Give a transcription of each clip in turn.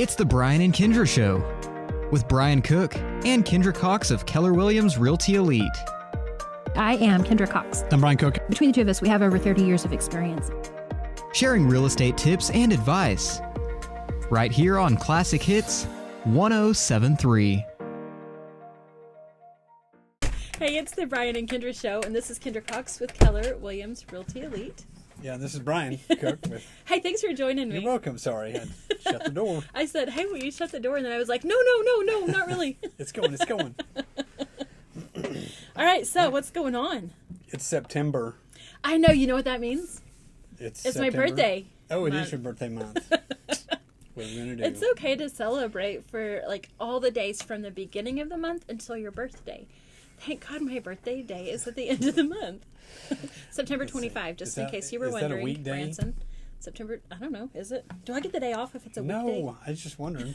It's the Brian and Kindra Show with Brian Cook and Kindra Cox of Keller Williams Realty Elite. I am Kindra Cox. I'm Brian Cook. Between the two of us, we have over 30 years of experience. Sharing real estate tips and advice. Right here on Classic Hits 1073. Hey, it's the Brian and Kindra Show, and this is Kindra Cox with Keller Williams Realty Elite. Yeah, this is Brian Cook. Hey, thanks for joining me. You're welcome. Sorry, I shut the door. I said, hey, will you shut the door? And then I was like, no, not really. It's going. All right, so what's going on? It's September. I know, you know what that means? It's my birthday. Oh, it month. is your birthday month. What are we going to do? It's okay to celebrate for like all the days from the beginning of the month until your birthday. Thank God my birthday day is at the end of the month. September 25, just in case you were wondering. Is that a weekday? Branson. September, I don't know, is it? Do I get the day off if it's a weekday? No, I was just wondering.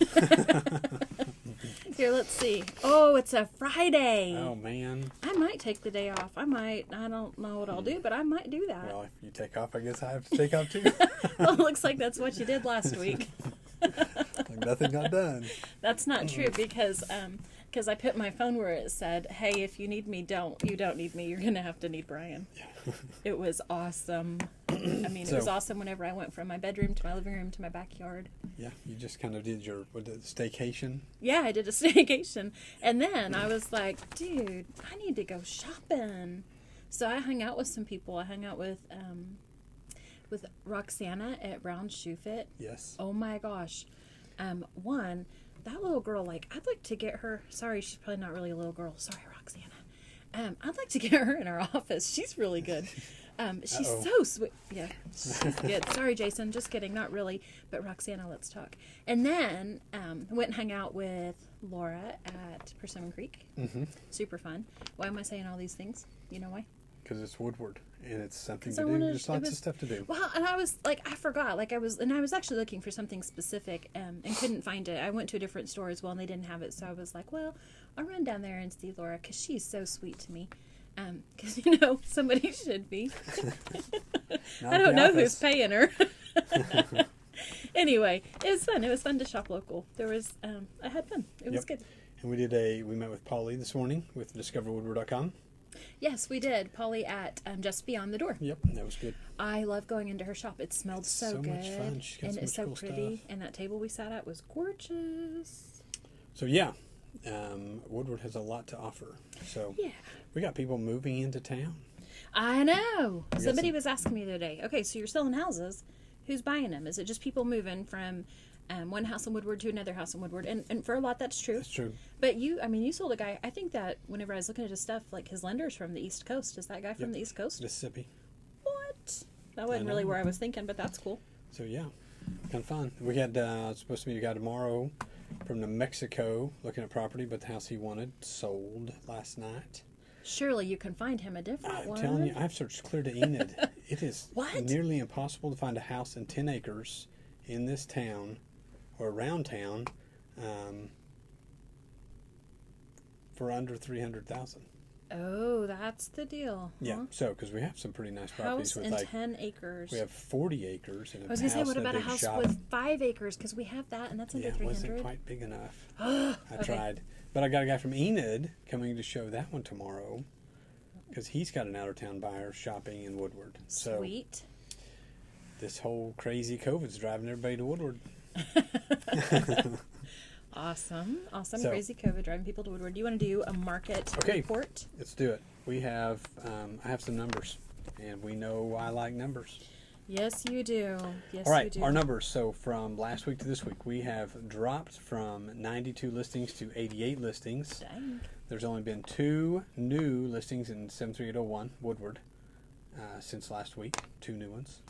Here, let's see. Oh, it's a Friday. Oh, man. I might take the day off. I don't know what I'll do, but I might do that. Well, if you take off, I guess I have to take off too. Well, it looks like that's what you did last week. Like nothing got done. That's not true because I put my phone where it said, hey, if you need me, you don't need me. You're going to have to need Brian. It was awesome. I mean, it was awesome whenever I went from my bedroom to my living room to my backyard. Yeah, you just kind of did your staycation. Yeah, I did a staycation. And then I was like, dude, I need to go shopping. So I hung out with some people. I hung out with Roxana at Brown Shoe Fit. Yes. Oh my gosh. That little girl, like, I'd like to get her. Sorry, she's probably not really a little girl. Sorry, Roxana. I'd like to get her in our office. She's really good. She's so sweet. Yeah, she's good. Sorry, Jason. Just kidding. Not really. But Roxana, let's talk. And then went and hung out with Laura at Persimmon Creek. Mm-hmm. Super fun. Why am I saying all these things? You know why? Because it's Woodward, and it's something to do. There's lots of stuff to do. Well, and I was like, I forgot. Like I was actually looking for something specific, and couldn't find it. I went to a different store as well, and they didn't have it. So I was like, well, I'll run down there and see Laura because she's so sweet to me. Because somebody should be. I don't know who's paying her. Anyway, it was fun. It was fun to shop local. There was, I had fun. It was good. And we met with Polly this morning with discoverwoodward.com. Yes, we did. Polly at Just Beyond the Door. Yep, that was good. I love going into her shop. It smelled so good. Much fun. She's got and so it's much so cool pretty. stuff. And that table we sat at was gorgeous. So yeah, Woodward has a lot to offer. So yeah, we got people moving into town. I know. Somebody was asking me the other day. Okay, so you're selling houses. Who's buying them? Is it just people moving from one house in Woodward to another house in Woodward? And for a lot, that's true. That's true. But you sold a guy. I think that whenever I was looking at his stuff, like his lender's from the East Coast. Is that guy from the East Coast? Mississippi. What? That wasn't really where I was thinking, but that's cool. So yeah, kind of fun. We had supposed to meet a guy tomorrow from New Mexico looking at property, but the house he wanted sold last night. Surely you can find him a different one. I'm telling you, I've searched clear to Enid. It is What? nearly impossible to find a house in 10 acres in this town or around town for under $300,000. Oh, that's the deal. Huh? Yeah, so because we have some pretty nice properties House with in like 10 acres. we have 40 acres and I was a gonna say, house what and about a big house shop. with 5 acres? Because we have that, and that's under Yeah, it 300. wasn't quite big enough. I tried, but I got a guy from Enid coming to show that one tomorrow because he's got an out of town buyer shopping in Woodward. So Sweet. this whole crazy COVID's driving everybody to Woodward. Awesome. So- Crazy COVID driving people to Woodward. Do you want to do a market report? Let's do it. We have I have some numbers, and we know I like numbers. Yes, you do. Yes, All right, you do. our numbers. So from last week to this week, we have dropped from 92 listings to 88 listings. Dang. There's only been 2 new listings in 73801 Woodward since last week. 2 new ones,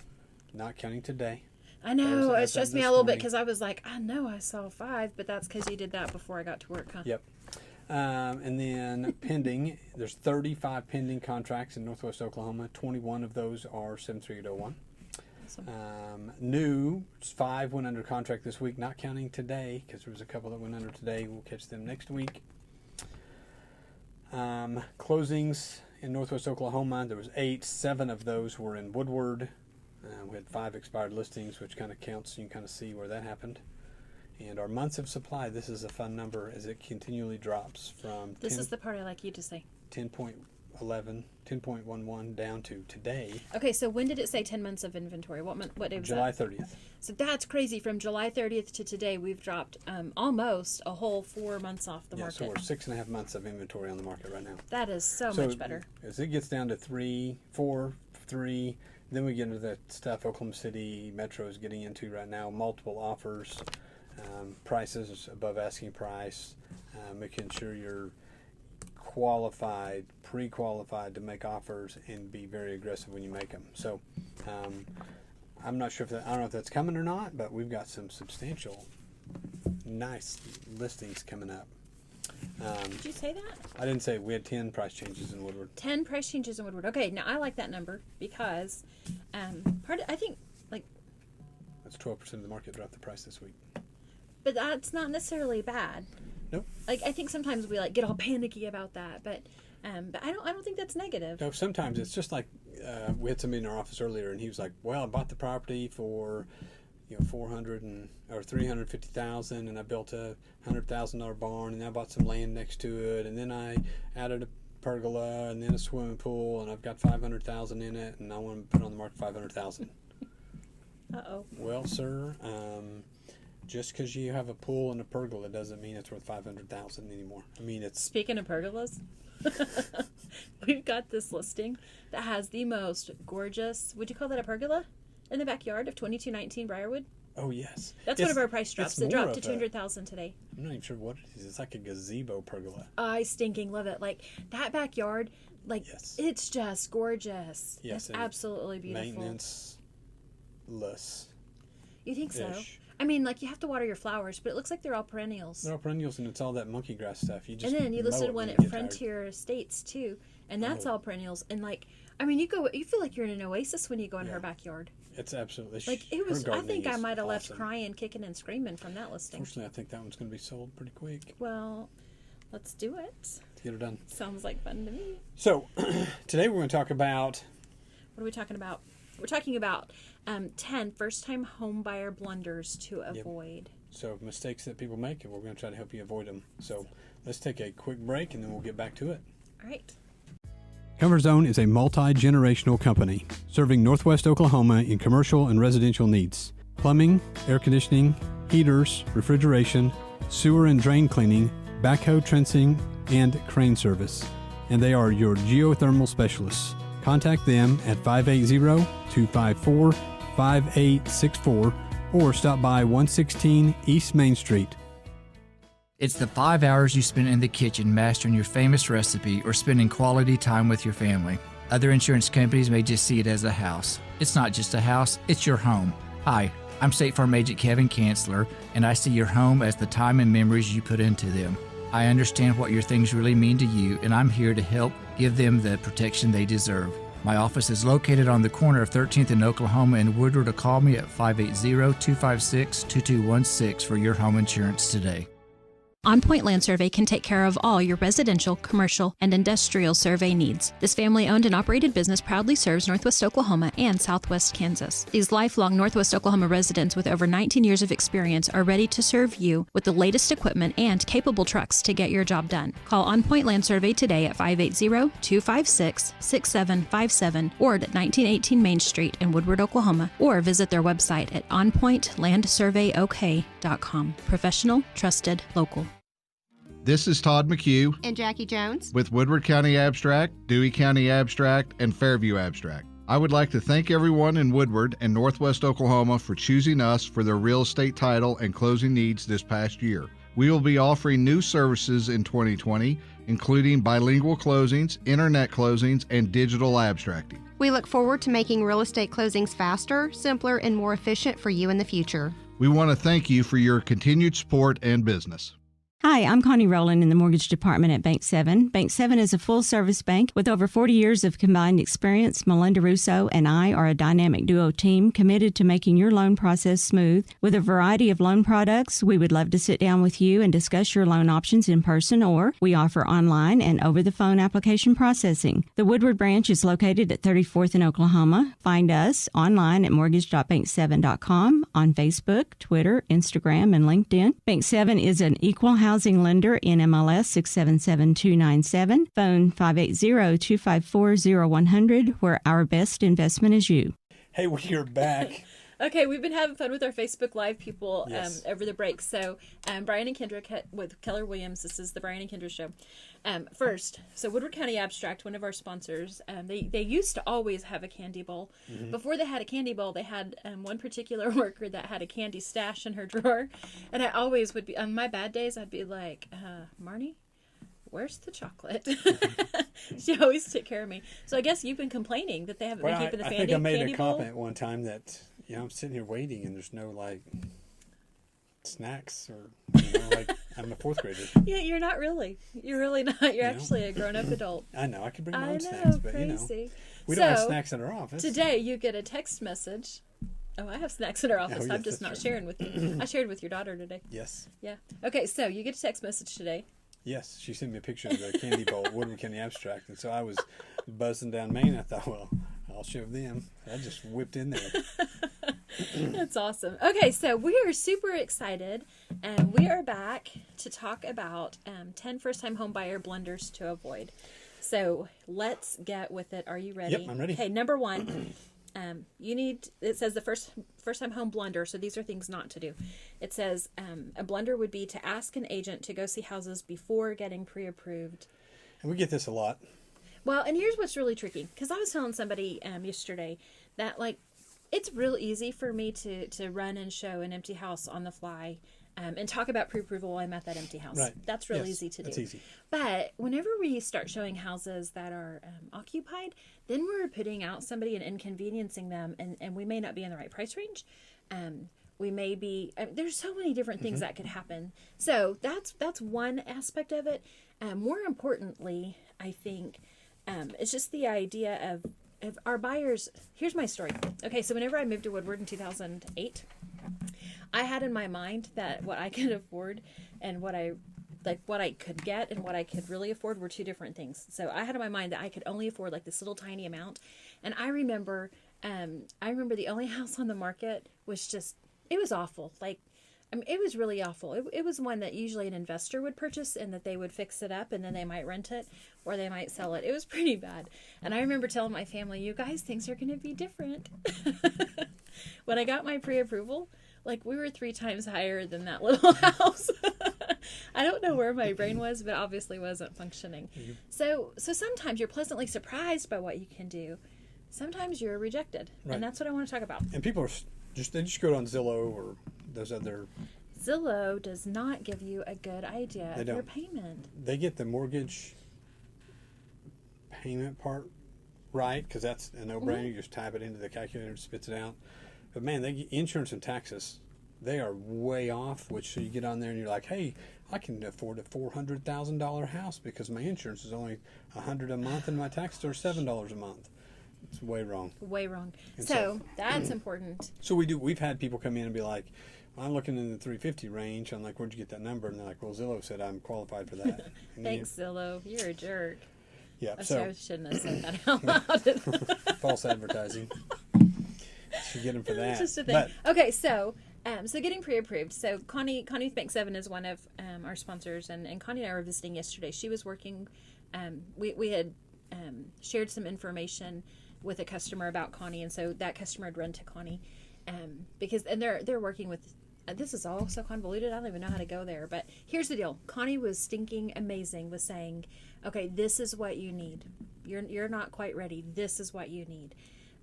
not counting today. I know. It That's stressed me this out a little bit morning. because I was like, I know I saw 5, but that's because you did that before I got to work, huh? Yep. And then pending, there's 35 pending contracts in Northwest Oklahoma. 21 of those are 73801. Awesome. New, 5 went under contract this week, not counting today, because there was a couple that went under today. We'll catch them next week. Closings in Northwest Oklahoma, there was 8. 7 of those were in Woodward. We had 5 expired listings, which kind of counts. You can kind of see where that happened. And our months of supply, this is a fun number as it continually drops from This is the part I like you to say. 10.11 down to today, Okay, so when did it say 10 months of inventory? What month? What day was July that? 30th. So that's crazy. From July 30th to today, we've dropped almost a whole 4 months off the Yeah, market. so we're 6.5 months of inventory on the market right now. That is so much better. As it gets down to 3, 4, 3, then we get into that stuff Oklahoma City Metro is getting into right now. Multiple offers, prices above asking price, making sure you're qualified, pre-qualified to make offers and be very aggressive when you make them. So I'm not sure if that, I don't know if that's coming or not, but we've got some substantial, nice listings coming up. Did you say that? I didn't say we had 10 price changes in Woodward. 10 price changes in Woodward. Okay, now I like that number because I think, like, That's 12% of the market dropped the price this week. but that's not necessarily bad. Nope. Like, I think sometimes we get all panicky about that, but I don't think that's negative. No, sometimes it's just like we had somebody in our office earlier, and he was like, "Well, I bought the property for, $350,000, and I built a $100,000 barn, and I bought some land next to it, and then I added a pergola, and then a swimming pool, and I've got $500,000 in it, and I want to put it on the market $500,000." Uh-oh. Well, sir, just because you have a pool and a pergola doesn't mean it's worth $500,000 anymore. I mean, it's Speaking of pergolas, we've got this listing that has the most gorgeous, would you call that a pergola? In the backyard of 2219 Briarwood. oh yes, That's one of our price drops. it's It dropped more to of a- 200,000 today. I'm not even sure what it is. It's like a gazebo pergola. I stinking love it. Like, that backyard, Yes. it's just gorgeous. Yes, It's and absolutely beautiful. Maintenance-less. You think so? ish. I mean, you have to water your flowers, but it looks like they're all perennials. They're all perennials, and it's all that monkey grass stuff. You just And then you mow listed it one when at you get tired. Frontier Estates too, and that's Oh. all perennials. And you feel like you're in an oasis when you go in her backyard. It's absolutely It was. her I think gardening I is might have left awesome. crying, kicking, and screaming from that listing. Fortunately, I think that one's going to be sold pretty quick. Well, let's do it. Let's get her done. Sounds like fun to me. So today we're going to talk about What are we talking about? We're talking about 10 first-time home buyer blunders to avoid. mistakes that people make, and we're going to try to help you avoid them. So let's take a quick break, and then we'll get back to it. All right. Comfort Zone is a multi-generational company serving Northwest Oklahoma in commercial and residential needs. Plumbing, air conditioning, heaters, refrigeration, sewer and drain cleaning, backhoe trencing, and crane service. And they are your geothermal specialists. Contact them at 580-254-5864 or stop by 116 East Main Street. It's the 5 hours you spend in the kitchen mastering your famous recipe or spending quality time with your family. Other insurance companies may just see it as a house. It's not just a house, it's your home. Hi, I'm State Farm Agent Kevin Kanzler, and I see your home as the time and memories you put into them. I understand what your things really mean to you, and I'm here to help give them the protection they deserve. My office is located on the corner of 13th and Oklahoma and Woodward, or call me at 580-256-2216 for your home insurance today. On Point Land Survey can take care of all your residential, commercial, and industrial survey needs. This family-owned and operated business proudly serves Northwest Oklahoma and Southwest Kansas. These lifelong Northwest Oklahoma residents with over 19 years of experience are ready to serve you with the latest equipment and capable trucks to get your job done. Call On Point Land Survey today at 580-256-6757 or at 1918 Main Street in Woodward, Oklahoma, or visit their website at onpointlandsurveyok.com. Professional, trusted, local. This is Todd McHugh And Jackie Jones. with Woodward County Abstract, Dewey County Abstract, and Fairview Abstract. I would like to thank everyone in Woodward and Northwest Oklahoma for choosing us for their real estate title and closing needs this past year. We will be offering new services in 2020, including bilingual closings, internet closings, and digital abstracting. We look forward to making real estate closings faster, simpler, and more efficient for you in the future. We want to thank you for your continued support and business. Hi, I'm Connie Rowland in the mortgage department at Bank 7. Bank 7 is a full-service bank with over 40 years of combined experience. Melinda Russo and I are a dynamic duo team committed to making your loan process smooth. With a variety of loan products, we would love to sit down with you and discuss your loan options in person, or we offer online and over-the-phone application processing. The Woodward branch is located at 34th in Oklahoma. Find us online at mortgage.bank7.com, on Facebook, Twitter, Instagram, and LinkedIn. Bank 7 is an equal housing lender in MLS 677297, phone 580-254-0100, where our best investment is you. Hey, we are back. Okay, we've been having fun with our Facebook Live people Yes. over the break. So, Brian and Kindra with Keller Williams. This is the Brian and Kindra Show. First, so Woodward County Abstract, one of our sponsors, they used to always have a candy bowl. Mm-hmm. Before they had a candy bowl, they had one particular worker that had a candy stash in her drawer. And I always would be, on my bad days, I'd be like, Marnie, where's the chocolate? She always took care of me. So I guess you've been complaining that they haven't been keeping the I candy think I made candy a bowl. comment one time that, I'm sitting here waiting and there's no, snacks or, I'm a fourth grader. Yeah, you're not really. You're really not. You're actually a grown-up adult. I know. I could bring my I own know, snacks, but, crazy. we don't have So, snacks in our office. Today, you get a text message. Oh, I have snacks in our office. yes, I'm just that's not true. sharing with you. I shared with your daughter today. Yes. Yeah. Okay, so you get a text message today. Yes. She sent me a picture of the candy bowl at Woodward County Abstract. And so I was buzzing down Main. I thought, well, I'll show them. I just whipped in there. That's awesome. Okay, so we are super excited, and we are back to talk about 10 first-time home buyer blunders to avoid. So let's get with it. Are you ready? Yep, I'm ready. Okay, number one, it says the first-time home blunder, so these are things not to do. It says a blunder would be to ask an agent to go see houses before getting pre-approved. And we get this a lot. Well, and here's what's really tricky, because I was telling somebody yesterday that, it's real easy for me to run and show an empty house on the fly and talk about pre-approval while I'm at that empty house. Right. That's real Yes, easy to do. that's easy. But whenever we start showing houses that are occupied, then we're putting out somebody and inconveniencing them, and we may not be in the right price range. We may be, there's so many different things that could happen. So that's one aspect of it. More importantly, I think, it's just the idea of our buyers. Here's my story. Okay, so whenever I moved to Woodward in 2008, I had in my mind that what I could afford and what I could get and what I could really afford were two different things. So I had in my mind that I could only afford this little tiny amount. And I remember the only house on the market was it was awful. It was really awful. It was one that usually an investor would purchase and that they would fix it up and then they might rent it or they might sell it. It was pretty bad. And I remember telling my family, you guys, things are going to be different. When I got my pre-approval, we were 3 times higher than that little house. I don't know where my brain was, but obviously wasn't functioning. So sometimes you're pleasantly surprised by what you can do. Sometimes you're rejected. Right. And that's what I want to talk about. And people they just go on Zillow or those other. Zillow does not give you a good idea of your payment. They get the mortgage payment part right, because that's a no-brainer. You just type it into the calculator and spits it out. But man, they get insurance and taxes. They are way off, which so you get on there and you're like, hey, I can afford a $400,000 house because my insurance is only $100 a month and my taxes are $7 a month. It's way wrong. Way wrong. And So that's important. So we've had people come in and be like, I'm looking in the 350 range. I'm like, where'd you get that number? And they're like, well, Zillow said I'm qualified for that. Thanks, Zillow. You're a jerk. Yeah. I So shouldn't have said that out loud. false advertising. Should get them for that. It's just a thing. But Okay, so getting pre-approved. So Connie with Bank 7 is one of our sponsors, and Connie and I were visiting yesterday. She was working. We had shared some information with a customer about Connie, and so that customer had run to Connie because they're working with. This is all so convoluted. I don't even know how to go there. But here's the deal. Connie was stinking amazing with saying, okay, this is what you need. You're not quite ready. This is what you need.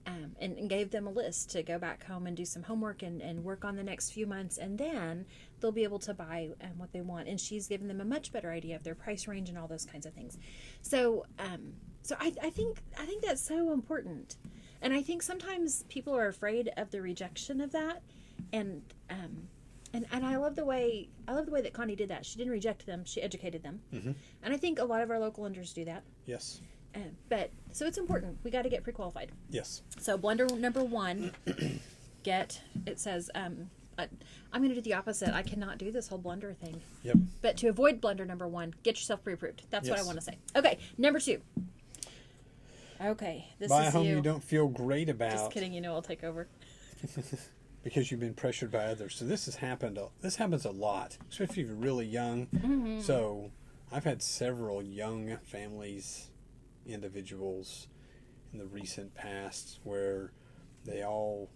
And gave them a list to go back home and do some homework and work on the next few months. And then they'll be able to buy what they want. And she's given them a much better idea of their price range and all those kinds of things. So I think that's so important. And I think sometimes people are afraid of the rejection of that. And And I love the way that Connie did that. She didn't reject them. She educated them. Mm-hmm. And I think a lot of our local lenders do that. Yes. So it's important. We got to get pre-qualified. Yes. So blunder number 1, it says, I'm going to do the opposite. I cannot do this whole blunder thing. Yep. But to avoid blunder number 1, get yourself pre-approved. That's what I Yes. want to say. Okay, number 2. Okay, this Buy a is home you. you don't feel great about. Just kidding. I'll take over. Because you've been pressured by others. So this happens a lot, especially if you're really young. Mm-hmm. So I've had several young families, individuals in the recent past where they all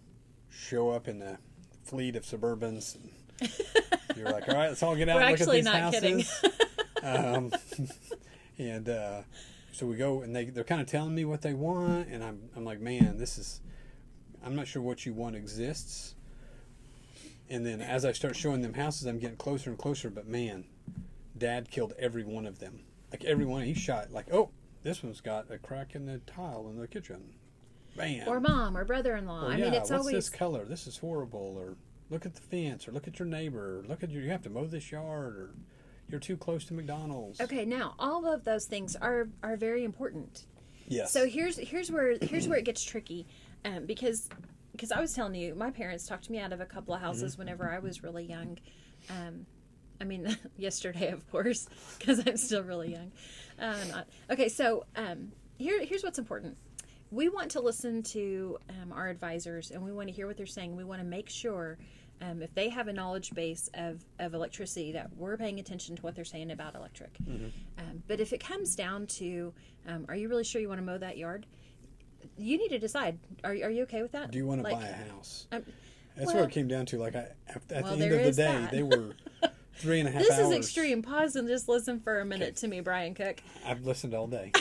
show up in a fleet of Suburbans. And you're like, all right, let's all get out We're and look at actually these not houses. kidding. And so we go, and they're kind of telling me what they want, and I'm like, man, I'm not sure what you want exists. And then as I start showing them houses, I'm getting closer and closer. But man, Dad killed every one of them. Like every one, he shot like, oh, this one's got a crack in the tile in the kitchen. Bam. Or mom or brother-in-law. Or, I mean, it's what's always this color? This is horrible. Or look at the fence. Or look at your neighbor. Or you have to mow this yard. Or you're too close to McDonald's. okay. Now, all of those things are very important. Yes. So here's where it gets tricky, because I was telling you, my parents talked me out of a couple of houses whenever I was really young. I mean, yesterday, of course, because I'm still really young. Okay, so here's what's important. We want to listen to our advisors, and we want to hear what they're saying. We want to make sure if they have a knowledge base of electricity, that we're paying attention to what they're saying about electric. But if it comes down to, are you really sure you want to mow that yard? You need to decide. Are you okay with that? Do you want to Like, buy a house? That's That's where it came down to. Like, at the end there of the is day, that. they were 3.5 hours. This is extreme. Pause and just listen for a minute to me, Brian Cook. I've listened all day.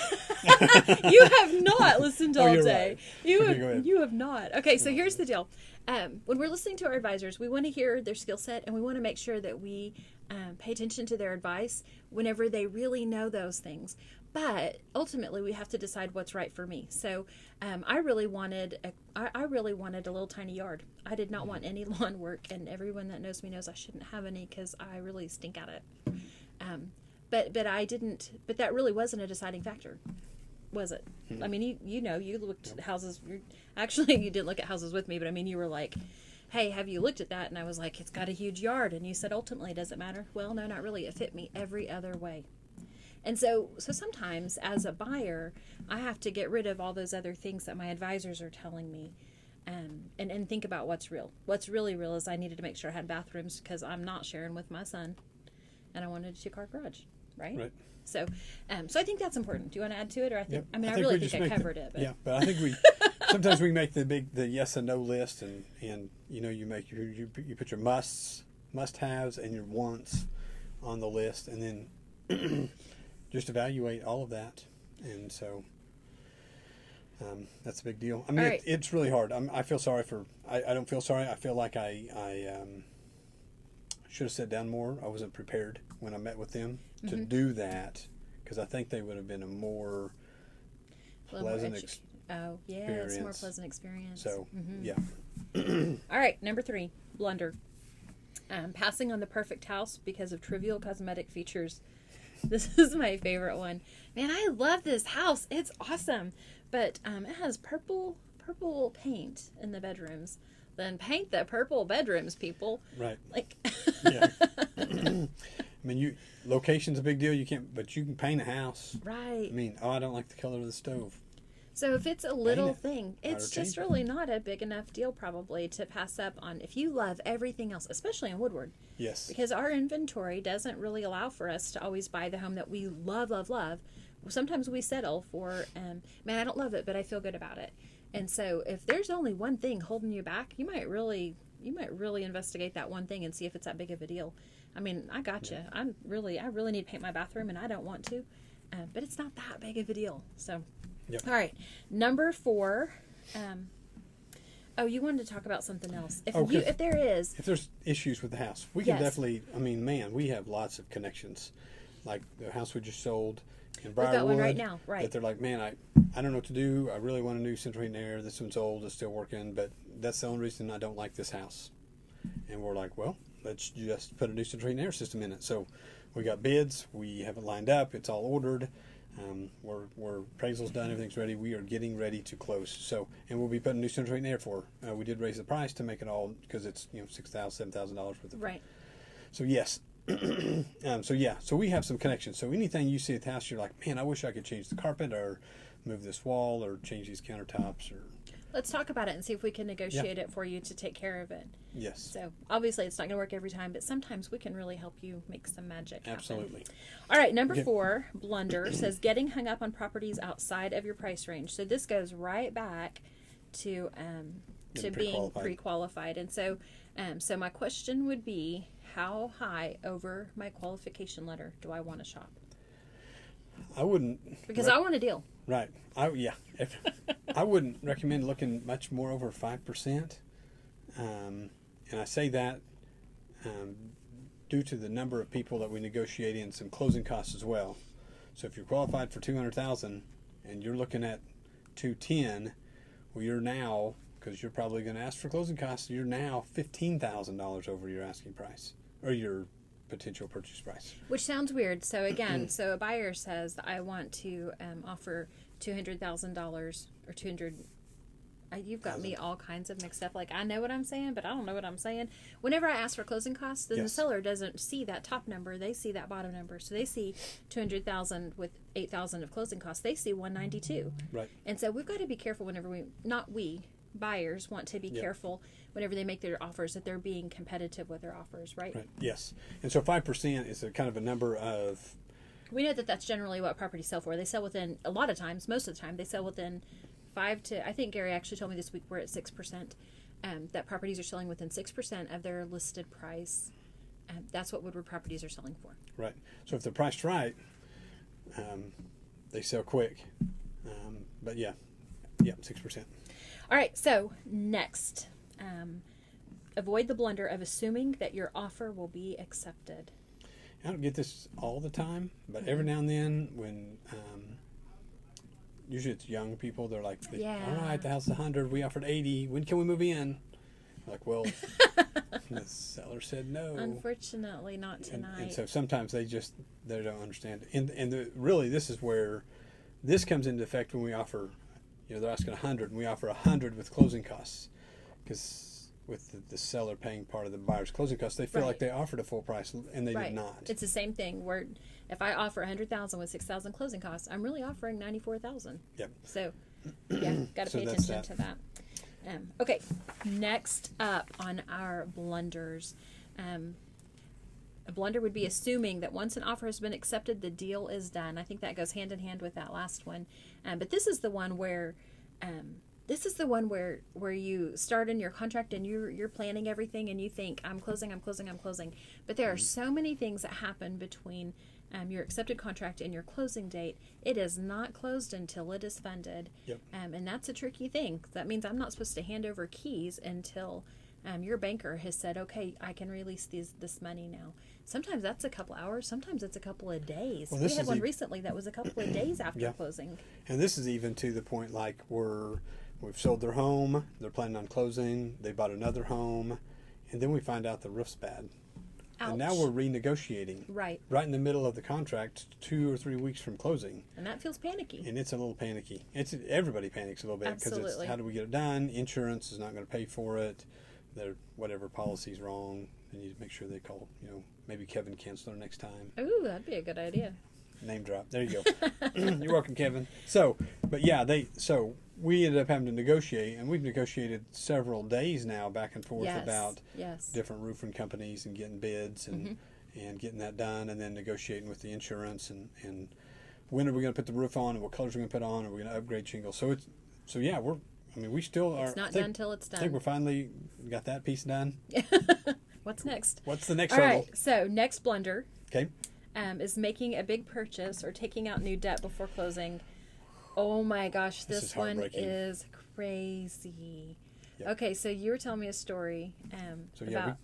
You have not listened all you're day. right. Okay, go ahead. You have not. Okay, so here's the deal. When we're listening to our advisors, we want to hear their skill set, and we want to make sure that we pay attention to their advice whenever they really know those things. But ultimately, we have to decide what's right for me. So I really wanted a little tiny yard. I did not want any lawn work, and everyone that knows me knows I shouldn't have any because I really stink at it. But I didn't. But that really wasn't a deciding factor, was it? I mean, you looked at houses. Actually, you didn't look at houses with me, but I mean, you were like, hey, have you looked at that? And I was like, it's got a huge yard. And you said, ultimately, does it matter? Well, no, not really. It fit me every other way. And so sometimes as a buyer, I have to get rid of all those other things that my advisors are telling me, and think about what's real. What's really real is I needed to make sure I had bathrooms because I'm not sharing with my son, and I wanted a 2-car garage, right? Right. So I think that's important. Do you want to add to it, or I think? Yep. I mean, I think really we think just I covered it. But. Yeah, but I think we sometimes we make the yes and no list, and you make you put your must-haves and your wants on the list, and then just evaluate all of that. And so that's a big deal. I mean, Right. it's really hard. I feel sorry for. I don't feel sorry. I feel like I should have sat down more. I wasn't prepared when I met with them to do that, because I think they would have been a more pleasant it's more experience. pleasant experience. So yeah. All right, number 3, blunder. Passing on the perfect house because of trivial cosmetic features. This is my favorite one. Man, I love this house. It's awesome. But it has purple paint in the bedrooms. Then paint the purple bedrooms, people. Right. Like, Yeah. I mean, location's a big deal. You can paint a house. right. I mean, I don't like the color of the stove. So if it's a little it. thing, it's Outer just change it. really not a big enough deal probably to pass up on if you love everything else, especially in Woodward. Yes. Because our inventory doesn't really allow for us to always buy the home that we love. Sometimes we settle for, man, I don't love it, but I feel good about it. And so if there's only one thing holding you back, you might really investigate that one thing and see if it's that big of a deal. I mean, I got you. I really need to paint my bathroom, and I don't want to, but it's not that big of a deal. So, Yep. All right, number 4. You wanted to talk about something else. If there's issues with the house, we can definitely. I mean, man, we have lots of connections. Like the house we just sold in Briarwood. We've got one right now, right? That they're like, man, I don't know what to do. I really want a new central heating and air. This one's old. It's still working, but that's the only reason I don't like this house. And we're like, well, let's just put a new central heating and air system in it. So we got bids. We have it lined up. It's all ordered. We're appraisal's done. Everything's ready. We are getting ready to close. So, and we'll be putting new central heating and air for. We did raise the price to make it all, because it's $6,000, $7,000 worth of. Right. So yes. So we have some connections. So anything you see at the house, you're like, man, I wish I could change the carpet or move this wall or change these countertops or. Let's talk about it and see if we can negotiate it for you to take care of it. Yes. So obviously it's not going to work every time, but sometimes we can really help you make some magic happen. Absolutely. All right, number 4, Blunder, says getting hung up on properties outside of your price range. So this goes right back to being pre-qualified. And so so my question would be, how high over my qualification letter do I want to shop? I wouldn't. Because I want a deal. Right. I wouldn't recommend looking much more over 5%. And I say that due to the number of people that we negotiate in, some closing costs as well. So if you're qualified for $200,000 and you're looking at $210,000, well, you're now, because you're probably going to ask for closing costs, you're now $15,000 over your asking price or your potential purchase price. Which sounds weird. So again, so a buyer says, I want to offer $200,000 or 200. You've got me all kinds of mixed up. Like, I know what I'm saying, but I don't know what I'm saying. Whenever I ask for closing costs, then the seller doesn't see that top number. They see that bottom number. So they see $200,000 with $8,000 of closing costs. They see $192. Right. And so we've got to be careful whenever buyers want to be careful whenever they make their offers, that they're being competitive with their offers, right? Right. Yes. And so 5% is a kind of a number of. We know that that's generally what properties sell for. They sell within, a lot of times, most of the time, they sell within 5 to, I think Gary actually told me this week we're at 6%, that properties are selling within 6% of their listed price. That's what Woodward properties are selling for. Right. So if they're priced right, they sell quick. But 6%. All right, so next, avoid the blunder of assuming that your offer will be accepted. I don't get this all the time, but every now and then when, usually it's young people, they're like, all right, the house is 100, we offered 80, when can we move in? I'm like, well, the seller said no. Unfortunately, not tonight. And so sometimes they don't understand. And really, this is where this comes into effect when we offer, they're asking 100, and we offer 100 with closing costs, because with the seller paying part of the buyer's closing costs, they feel like they offered a full price, and they did not. It's the same thing where if I offer $100,000 with $6,000 closing costs, I'm really offering $94,000. Yep. So, got to pay attention to that. Okay, next up on our blunders. A blunder would be assuming that once an offer has been accepted, the deal is done. I think that goes hand in hand with that last one. But this is the one where where you start in your contract and you're planning everything and you think, I'm closing. But there are so many things that happen between your accepted contract and your closing date. It is not closed until it is funded. Yep. And that's a tricky thing. That means I'm not supposed to hand over keys until your banker has said, okay, I can release this money now. Sometimes that's a couple hours. Sometimes it's a couple of days. Well, we had one recently that was a couple of days after closing. And this is even to the point like we've sold their home, they're planning on closing, they bought another home, and then we find out the roof's bad. Ouch. And now we're renegotiating. Right in the middle of the contract, 2 or 3 weeks from closing. And that feels panicky. And it's a little panicky. Everybody panics a little bit because it's how do we get it done? Insurance is not going to pay for it. Whatever policy's wrong, they need to make sure they call, maybe Kevin Kinsler next time. Ooh, that'd be a good idea. Name drop. There you go. You're welcome, Kevin. So we ended up having to negotiate, and we've negotiated several days now back and forth about different roofing companies and getting bids and getting that done, and then negotiating with the insurance and when are we going to put the roof on and what colors are we going to put on, and we're going to upgrade shingles. We still are. It's not done till it's done. I think we're finally got that piece done. What's next? What's the next All hurdle? right, so next blunder is making a big purchase or taking out new debt before closing. Oh my gosh, this one is crazy. Yep. Okay, so you were telling me a story about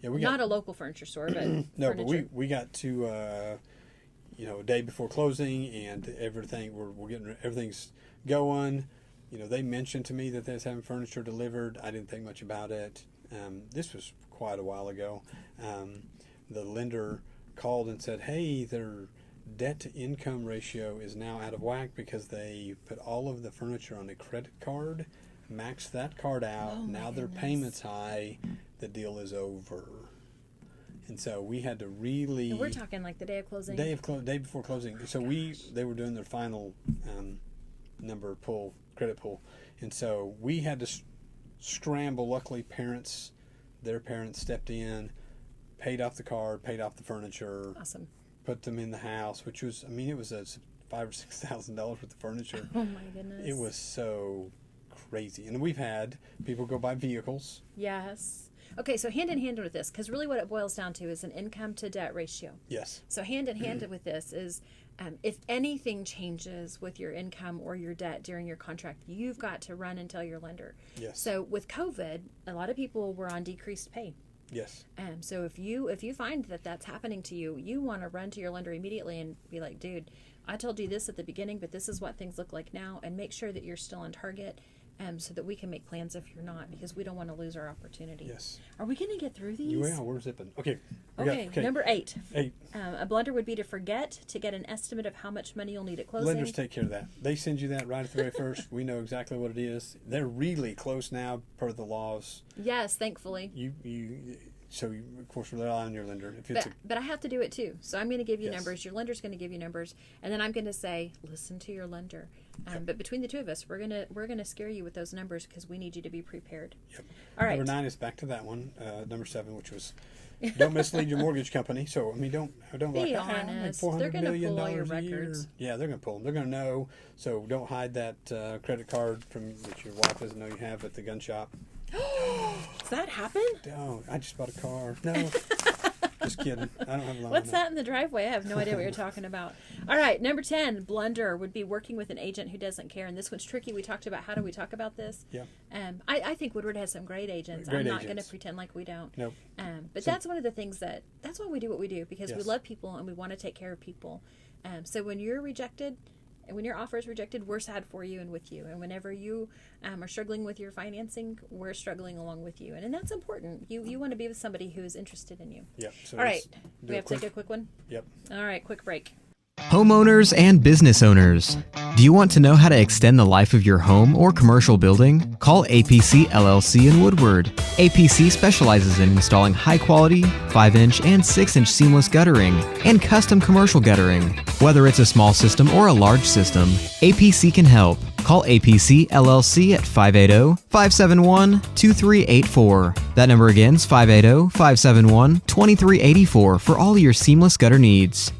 we got, not a local furniture store, but no, furniture. But we got to a day before closing, and everything we're getting everything's going. They mentioned to me that they was having furniture delivered. I didn't think much about it. this was quite a while ago. The lender called and said, hey, their debt to income ratio is now out of whack because they put all of the furniture on a credit card, maxed that card out. Now their payment's high. The deal is over. And so we had to really. And we're talking like the day of closing. Day before closing. So they were doing their final credit pull, and so we had to scramble. Luckily, their parents stepped in, paid off the card, paid off the furniture. Awesome. Put them in the house, which was, it was $5,000 or $6,000 worth of furniture. Oh my goodness. It was so crazy, and we've had people go buy vehicles. Yes. Okay, so hand in hand with this, because really what it boils down to is an income to debt ratio. Yes. So hand in hand with this is if anything changes with your income or your debt during your contract, you've got to run and tell your lender. Yes. So with COVID, a lot of people were on decreased pay. Yes. So if you find that that's happening to you, you want to run to your lender immediately and be like, dude, I told you this at the beginning, but this is what things look like now, and make sure that you're still on target. So that we can make plans if you're not, because we don't want to lose our opportunity. Yes. Are we going to get through these? Yeah, we're zipping. Okay. Okay. Number 8. 8. A blunder would be to forget to get an estimate of how much money you'll need at closing. Lenders take care of that. They send you that right at the very first. We know exactly what it is. They're really close now per the laws. Yes, thankfully. So of course rely on your lender. But I have to do it too. So I'm going to give you Yes. numbers. Your lender's going to give you numbers, and then I'm going to say, listen to your lender. But between the two of us, we're gonna scare you with those numbers because we need you to be prepared. Yep. All right. Number 9 is back to that one. Number 7, which was, don't mislead your mortgage company. So don't Be like, honest. $400 They're gonna million pull your a year. records. Yeah, they're gonna pull them. They're gonna know. So don't hide that credit card that your wife doesn't know you have at the gun shop. Does that happen? Don't. I just bought a car. No. Just kidding. I don't have a loan. What's that in the driveway? I have no idea what you're talking about. All right, number 10, blunder would be working with an agent who doesn't care. And this one's tricky. We talked about how do we talk about this. Yeah. I think Woodward has some great agents. I'm not going to pretend like we don't. Nope. But that's one of the things that's why we do what we do, because we Yes. love people and we want to take care of people. So when you're rejected, and when your offer is rejected, we're sad for you and with you. And whenever you are struggling with your financing, we're struggling along with you. And that's important. You want to be with somebody who is interested in you. Yep. So All right. do We have to take a quick one? Yep. All right, quick break. Homeowners and business owners. Do you want to know how to extend the life of your home or commercial building? Call APC LLC in Woodward. APC specializes in installing high-quality 5-inch and 6-inch seamless guttering and custom commercial guttering. Whether it's a small system or a large system, APC can help. Call APC LLC at 580-571-2384. That number again is 580-571-2384 for all your seamless gutter needs.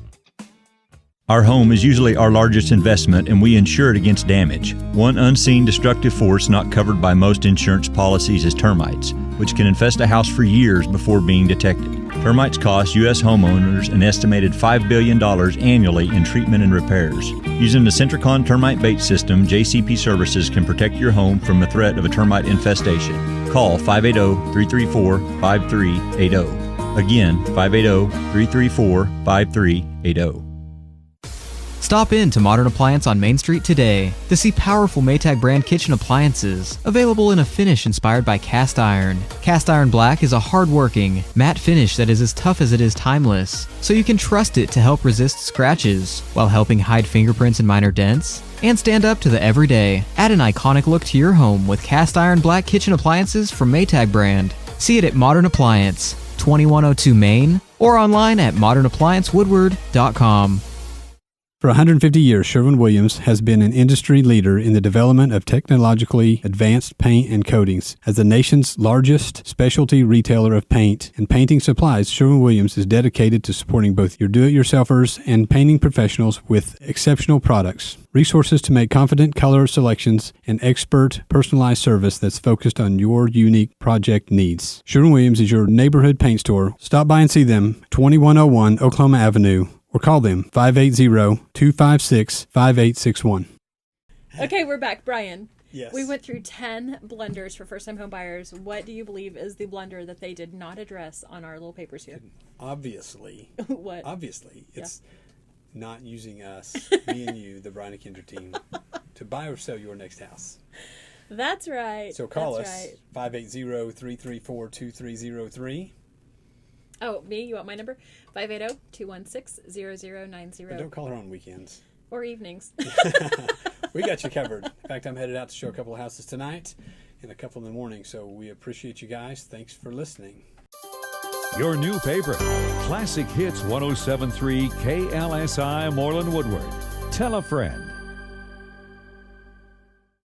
Our home is usually our largest investment, and we insure it against damage. One unseen destructive force not covered by most insurance policies is termites, which can infest a house for years before being detected. Termites cost U.S. homeowners an estimated $5 billion annually in treatment and repairs. Using the Centricon termite bait system, JCP Services can protect your home from the threat of a termite infestation. Call 580-334-5380. Again, 580-334-5380. Stop in to Modern Appliance on Main Street today to see powerful Maytag brand kitchen appliances available in a finish inspired by cast iron. Cast iron black is a hard-working, matte finish that is as tough as it is timeless, so you can trust it to help resist scratches while helping hide fingerprints and minor dents, and stand up to the everyday. Add an iconic look to your home with cast iron black kitchen appliances from Maytag brand. See it at Modern Appliance, 2102 Main, or online at modernappliancewoodward.com. For 150 years, Sherwin-Williams has been an industry leader in the development of technologically advanced paint and coatings. As the nation's largest specialty retailer of paint and painting supplies, Sherwin-Williams is dedicated to supporting both your do-it-yourselfers and painting professionals with exceptional products, resources to make confident color selections, and expert personalized service that's focused on your unique project needs. Sherwin-Williams is your neighborhood paint store. Stop by and see them, 2101 Oklahoma Avenue, or call them 580-256-5861. Okay, we're back. Brian. Yes. We went through 10 blunders for first-time home buyers. What do you believe is the blunder that they did not address on our little papers here? Obviously. What? Obviously. It's not using us, me and you, the Brian and Kindra team, to buy or sell your next house. That's right. So call That's us, right. 580-334-2303. Oh, me? You want my number? 580-216-0090. But don't call her on weekends. Or evenings. We got you covered. In fact, I'm headed out to show a couple of houses tonight and a couple in the morning. So we appreciate you guys. Thanks for listening. Your new favorite, Classic Hits 107.3 KLSI Moreland Woodward. Tell a friend.